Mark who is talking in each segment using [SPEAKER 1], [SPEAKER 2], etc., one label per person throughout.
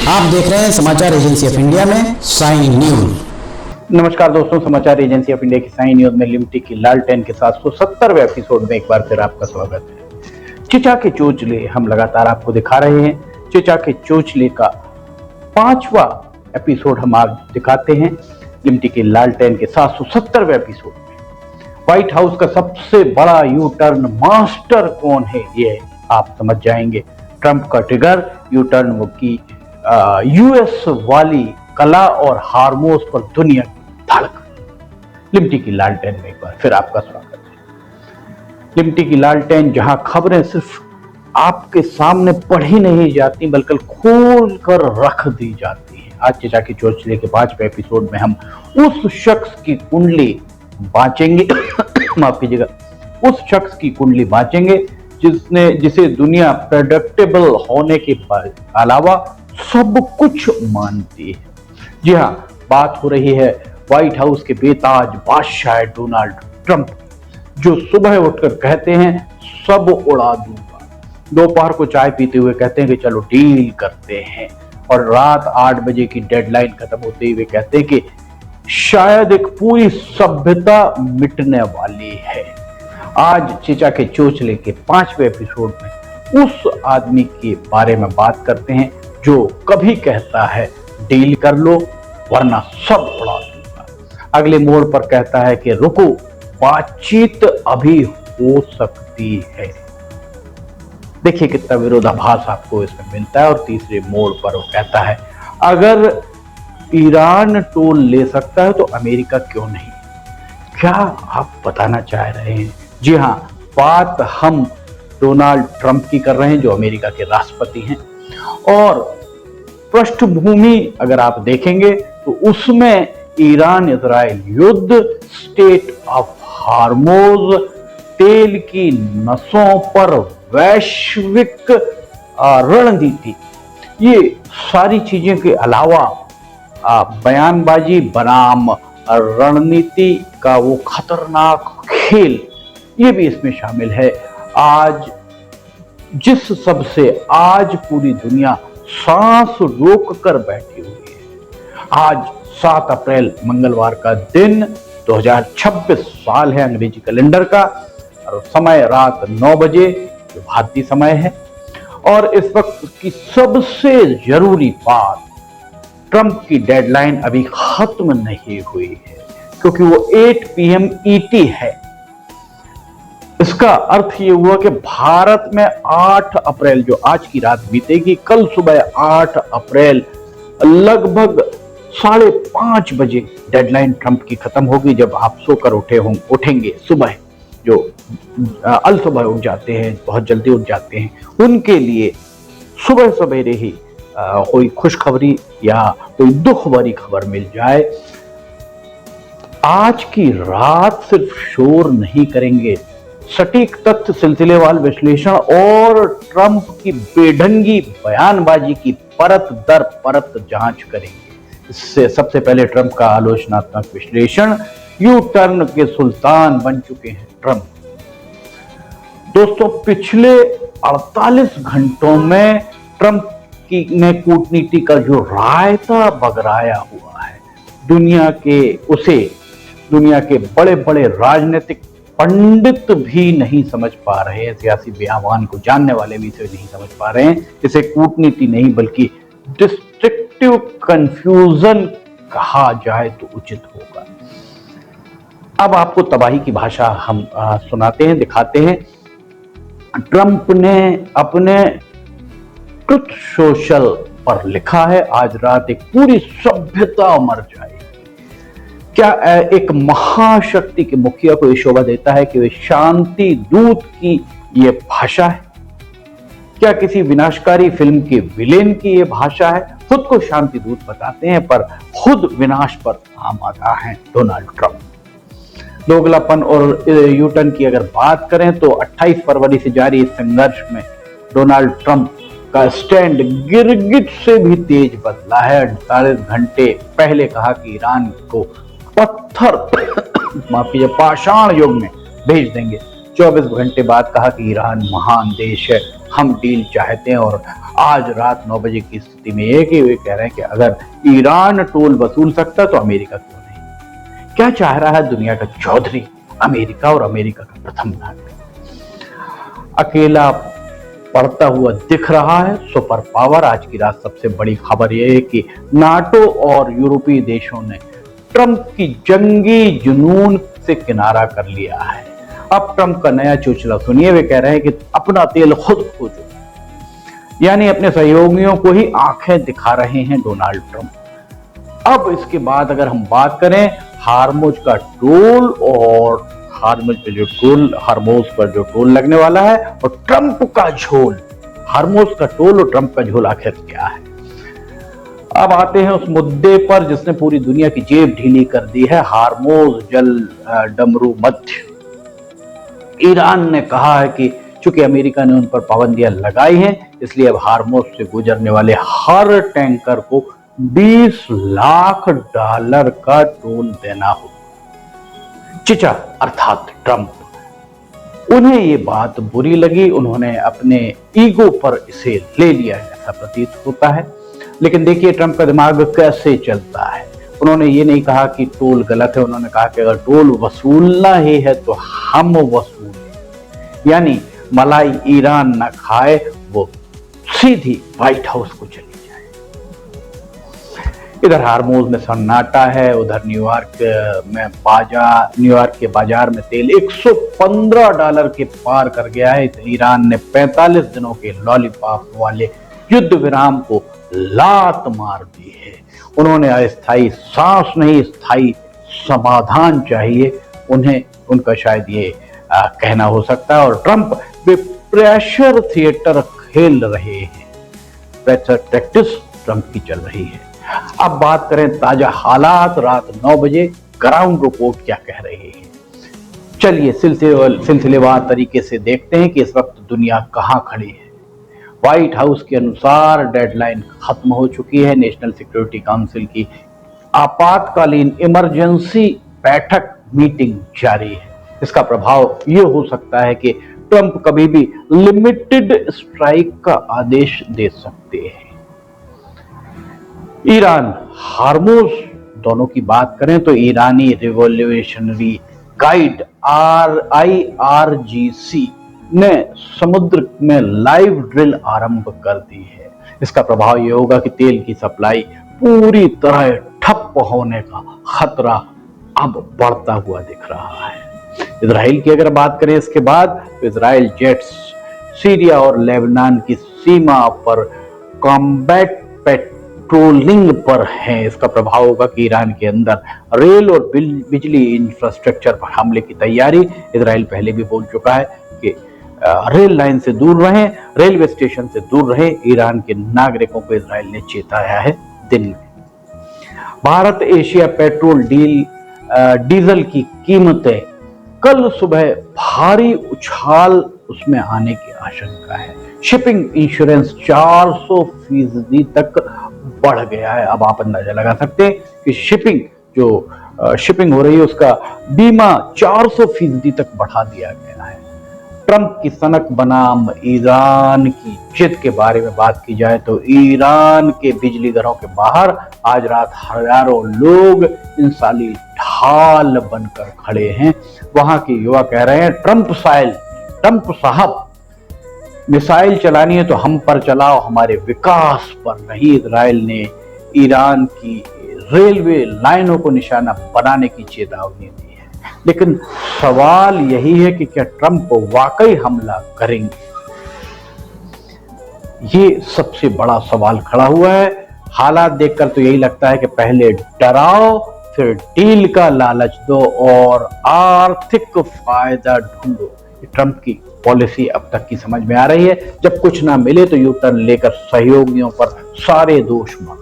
[SPEAKER 1] आप देख रहे हैं समाचार एजेंसी ऑफ इंडिया में साई न्यूज।
[SPEAKER 2] नमस्कार दोस्तों, समाचार एजेंसी ऑफ इंडिया की साई न्यूज में लिमटी की लालटेन के 770वें एपिसोड में एक बार फिर आपका स्वागत है। चिचा के चोचले हम लगातार आपको दिखा रहे हैं। चिचा के चोचले का 5वां एपिसोड हम आज दिखाते हैं। लिमटी की लालटेन के 770वें एपिसोड में व्हाइट हाउस का सबसे बड़ा यू टर्न मास्टर कौन है, ये आप समझ जाएंगे। ट्रंप का ट्रिगर यू टर्न की यूएस वाली कला और हारमोस पर दुनिया की धड़क। लिमटी की लालटेन में एक बार फिर आपका स्वागत है। लिमटी की लालटेन जहां खबरें सिर्फ आपके सामने पढ़ी नहीं जाती बल्कि खोल कर रख दी जाती हैं। आज चिचा की चोचले के 5वें एपिसोड में हम उस शख्स की कुंडली बांचेंगे माफ कीजिएगा, उस शख्स की कुंडली बांचेंगे जिसे दुनिया प्रेडिक्टेबल होने के अलावा सब कुछ मानती है। जी हाँ, बात हो रही है व्हाइट हाउस के बेताज बादशाह डोनाल्ड ट्रंप, जो सुबह उठकर कहते हैं सब उड़ा दूंगा, दोपहर को चाय पीते हुए कहते हैं कि चलो डील करते हैं, और रात 8 बजे की डेडलाइन खत्म होते हुए कहते हैं कि शायद एक पूरी सभ्यता मिटने वाली है। आज चिचा के चोचले के 5वें एपिसोड में उस आदमी के बारे में बात करते हैं जो कभी कहता है डील कर लो वरना सब उड़ा दूंगा, अगले मोड़ पर कहता है कि रुको बातचीत अभी हो सकती है। देखिए कितना विरोधाभास आपको इसमें मिलता है। और तीसरे मोड़ पर वो कहता है अगर ईरान टोल ले सकता है तो अमेरिका क्यों नहीं। क्या आप बताना चाह रहे हैं? जी हाँ, बात हम डोनाल्ड ट्रंप की कर रहे हैं जो अमेरिका के राष्ट्रपति हैं। और पृष्ठभूमि अगर आप देखेंगे तो उसमें ईरान इजराइल युद्ध, स्टेट ऑफ हार्मोज, तेल की नसों पर वैश्विक रणनीति, ये सारी चीजें के अलावा बयानबाजी बनाम रणनीति का वो खतरनाक खेल, ये भी इसमें शामिल है। आज जिस सबसे आज पूरी दुनिया सांस रोक कर बैठी हुई है। आज 7 अप्रैल मंगलवार का दिन, 2026 साल है अंग्रेजी कैलेंडर का, और समय रात 9 बजे जो भारतीय समय है। और इस वक्त की सबसे जरूरी बात, ट्रंप की डेडलाइन अभी खत्म नहीं हुई है क्योंकि वो 8 PM ET है। इसका अर्थ ये हुआ कि भारत में 8 अप्रैल जो आज की रात बीतेगी, कल सुबह 8 अप्रैल लगभग 5:30 बजे डेडलाइन ट्रंप की खत्म होगी। जब आप सोकर उठेंगे सुबह, जो अल सुबह उठ जाते हैं, बहुत जल्दी उठ जाते हैं, उनके लिए सुबह सवेरे ही कोई खुशखबरी या कोई दुख भरी खबर मिल जाए। आज की रात सिर्फ शोर नहीं करेंगे, सटीक तथ्य, सिलसिलेवार विश्लेषण और ट्रंप की बेढंगी बयानबाजी की परत दर परत जांच करेंगे। इससे सबसे पहले ट्रंप का आलोचनात्मक विश्लेषण। यू टर्न के सुल्तान बन चुके हैं ट्रंप। दोस्तों, पिछले 48 घंटों में ट्रंप ने कूटनीति का जो रायता बगराया हुआ है, दुनिया के बड़े बड़े राजनीतिक पंडित भी नहीं समझ पा रहे हैं, सियासी बयान को जानने वाले भी इसे नहीं समझ पा रहे हैं। इसे कूटनीति नहीं बल्कि डिस्ट्रक्टिव कंफ्यूजन कहा जाए तो उचित होगा। अब आपको तबाही की भाषा हम सुनाते हैं, दिखाते हैं। ट्रंप ने अपने ट्रुथ सोशल पर लिखा है आज रात एक पूरी सभ्यता मर जाएगी। क्या एक महाशक्ति के मुखिया को यह शोभा देता है कि वे शांति दूत की ये भाषा है? क्या किसी विनाशकारी फिल्म के विलेन की ये भाषा है? खुद को शांति दूत बताते हैं पर खुद विनाश पर आमादा हैं डोनाल्ड ट्रंप। दोगलापन और यूटर्न की अगर बात करें तो 28 फरवरी से जारी इस संघर्ष में डोनाल्ड ट्रंप का स्टैंड गिरगिट से भी तेज बदला है। 48 घंटे पहले कहा कि ईरान को पत्थर पाषाण युग में भेज देंगे, 24 घंटे बाद कहा कि ईरान महान देश है, हम डील चाहते हैं। और आज रात 9 बजे की स्थिति में ये कि वे कह रहे हैं कि अगर ईरान टोल वसूल सकता तो अमेरिका क्यों नहीं। क्या चाह रहा है दुनिया का चौधरी अमेरिका और अमेरिका का प्रथम नागरिक अकेला पड़ता हुआ दिख रहा है सुपर पावर। आज की रात सबसे बड़ी खबर यह है कि नाटो और यूरोपीय देशों ने ट्रंप की जंगी जुनून से किनारा कर लिया है। अब ट्रंप का नया चोचला सुनिए, वे कह रहे हैं कि अपना तेल खुद खोजो, यानी अपने सहयोगियों को ही आंखें दिखा रहे हैं डोनाल्ड ट्रंप। अब इसके बाद अगर हम बात करें हार्मुज का टोल और हार्मुज पर जो टोल लगने वाला है और ट्रंप का झोल, हार्मुज का टोल और ट्रंप का झोल आखिर क्या है। अब आते हैं उस मुद्दे पर जिसने पूरी दुनिया की जेब ढीली कर दी है, हार्मुज जल डमरू मध्य। ईरान ने कहा है कि चूंकि अमेरिका ने उन पर पाबंदियां लगाई हैं, इसलिए अब हार्मुज से गुजरने वाले हर टैंकर को $20 लाख का टोल देना होगा। चिचा अर्थात ट्रंप, उन्हें ये बात बुरी लगी, उन्होंने अपने ईगो पर इसे ले लिया है ऐसा प्रतीत होता है। लेकिन देखिए ट्रंप का दिमाग कैसे चलता है। उन्होंने ये नहीं कहा कि टोल गलत है, उन्होंने कहा कि अगर टोल वसूलना ही है तो हम वसूलें, यानी मलाई ईरान ना खाए, वो सीधी व्हाइट हाउस को चली जाए। इधर हार्मुज में सन्नाटा है, उधर न्यूयॉर्क के बाजार में तेल $115 के पार कर गया है। ईरान ने 45 दिनों के लॉलीपॉप वाले युद्ध विराम को लात मार दी है। उन्होंने अस्थायी सांस नहीं, स्थायी समाधान चाहिए उन्हें, उनका शायद ये कहना हो सकता है। और ट्रंप वे प्रेशर थिएटर खेल रहे हैं, प्रेशर टैक्टिक्स ट्रंप की चल रही है। अब बात करें ताजा हालात, रात 9 बजे ग्राउंड रिपोर्ट क्या कह रही है। चलिए सिलसिलेवार तरीके से देखते हैं कि इस वक्त दुनिया कहाँ खड़ी है। व्हाइट हाउस के अनुसार डेडलाइन खत्म हो चुकी है। नेशनल सिक्योरिटी काउंसिल की आपातकालीन इमरजेंसी बैठक मीटिंग जारी है। इसका प्रभाव यह हो सकता है कि ट्रंप कभी भी लिमिटेड स्ट्राइक का आदेश दे सकते हैं। ईरान हार्मुज दोनों की बात करें तो ईरानी रिवॉल्यूशनरी गाइड IRGC ने समुद्र में लाइव ड्रिल आरंभ कर दी है। इसका प्रभाव यह होगा कि तेल की सप्लाई पूरी तरह ठप होने का खतरा अब बढ़ता हुआ दिख रहा है। इजराइल की अगर बात करें इसके बाद, तो इजराइल जेट्स सीरिया और लेबनान की सीमा पर कॉम्बैट पेट्रोलिंग पर हैं। इसका प्रभाव होगा कि ईरान के अंदर रेल और बिजली इंफ्रास्ट्रक्चर पर हमले की तैयारी। इजराइल पहले भी बोल चुका है कि रेल लाइन से दूर रहें, रेलवे स्टेशन से दूर रहें। ईरान के नागरिकों को इजराइल ने चेताया है दिन में। भारत एशिया पेट्रोल डीजल की कीमतें कल सुबह भारी उछाल उसमें आने की आशंका है। शिपिंग इंश्योरेंस 400% तक बढ़ गया है। अब आप अंदाजा लगा सकते हैं कि शिपिंग हो रही है उसका बीमा 400% तक बढ़ा दिया गया है। ट्रंप की सनक बनाम ईरान की जिद के बारे में बात की जाए तो ईरान के बिजली घरों के बाहर आज रात हजारों लोग इंसानी ढाल बनकर खड़े हैं। वहां के युवा कह रहे हैं ट्रंप साहब, मिसाइल चलानी है तो हम पर चलाओ, हमारे विकास पर नहीं। इजराइल ने ईरान की रेलवे लाइनों को निशाना बनाने की चेतावनी दी है। लेकिन सवाल यही है कि क्या ट्रंप वाकई हमला करेंगे? ये सबसे बड़ा सवाल खड़ा हुआ है। हालात देखकर तो यही लगता है कि पहले डराओ, फिर डील का लालच दो और आर्थिक फायदा ढूंढो। ट्रंप की पॉलिसी अब तक की समझ में आ रही है। जब कुछ ना मिले तो यू टर्न लेकर सहयोगियों पर सारे दोष मत।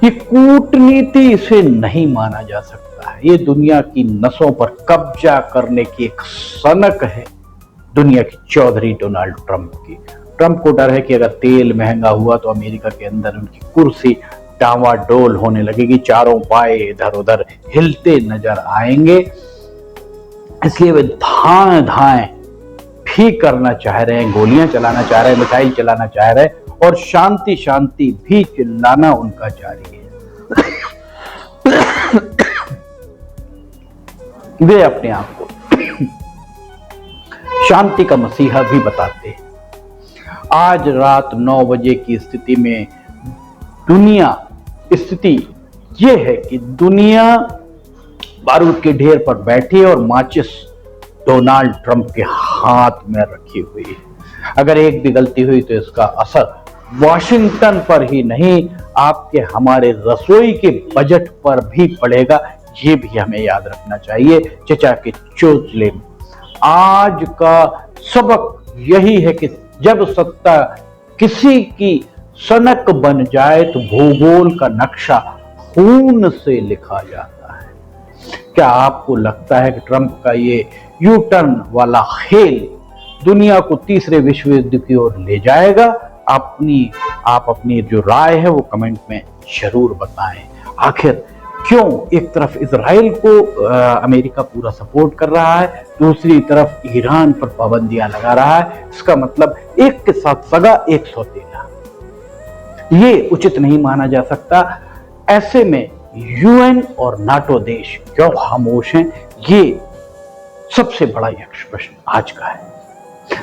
[SPEAKER 2] ये कूटनीति, इसे नहीं माना जा सकता है। ये दुनिया की नसों पर कब्जा करने की एक सनक है दुनिया की चौधरी डोनाल्ड ट्रंप की। ट्रंप को डर है कि अगर तेल महंगा हुआ तो अमेरिका के अंदर उनकी कुर्सी डावाडोल होने लगेगी, चारों पाए इधर उधर हिलते नजर आएंगे। इसलिए वे धाएं धाएं भी करना चाह रहे हैं, गोलियां चलाना चाह रहे हैं, मिसाइल चलाना चाह रहे हैं, और शांति शांति भी चिल्लाना उनका जारी है। वे अपने आप को शांति का मसीहा भी बताते हैं। आज रात 9 बजे की स्थिति में स्थिति यह है कि दुनिया बारूद के ढेर पर बैठी है और माचिस डोनाल्ड ट्रंप के हाथ में रखी हुई है। अगर एक भी गलती हुई तो इसका असर वॉशिंगटन पर ही नहीं, आपके हमारे रसोई के बजट पर भी पड़ेगा। ये भी हमें याद रखना चाहिए। चचा के चोचले, आज का सबक यही है कि जब सत्ता किसी की सनक बन जाए तो भूगोल का नक्शा खून से लिखा जाता है। क्या आपको लगता है कि ट्रंप का ये यू टर्न वाला खेल दुनिया को तीसरे विश्व युद्ध की ओर ले जाएगा? आप अपनी जो राय है वो कमेंट में जरूर बताएं। आखिर क्यों एक तरफ इजराइल को अमेरिका पूरा सपोर्ट कर रहा है, दूसरी तरफ ईरान पर पाबंदियां लगा रहा है? इसका मतलब एक के साथ सगा एक सौतेला। ये उचित नहीं माना जा सकता। ऐसे में यूएन और नाटो देश क्यों खामोश हैं? ये सबसे बड़ा यक्ष प्रश्न आज का है।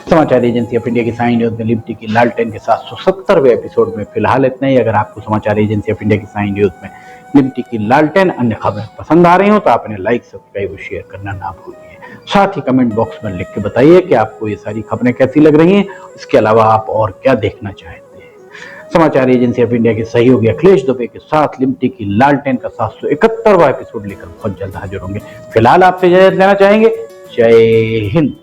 [SPEAKER 2] समाचार एजेंसी ऑफ इंडिया की साइन न्यूज में लिबर्टी की लालटेन के 770वें एपिसोड में फिलहाल इतना ही। अगर आपको समाचार एजेंसी ऑफ इंडिया की साइन न्यूज में लिबर्टी की लालटेन अन्य खबरें पसंद आ रही हो तो आप इन्हें लाइक, सब्सक्राइब और शेयर करना ना भूलिए। साथ ही कमेंट बॉक्स में लिख के बताइए कि आपको ये सारी खबरें कैसी लग रही हैं। इसके अलावा आप और क्या देखना चाहते हैं। समाचार एजेंसी ऑफ इंडिया के सहयोगी अखिलेश दुबे के साथ लिबर्टी की लालटेन का 771वां एपिसोड लेकर बहुत जल्द हाजिर होंगे। फिलहाल आपसे इजाजत लेना चाहेंगे। जय हिंद।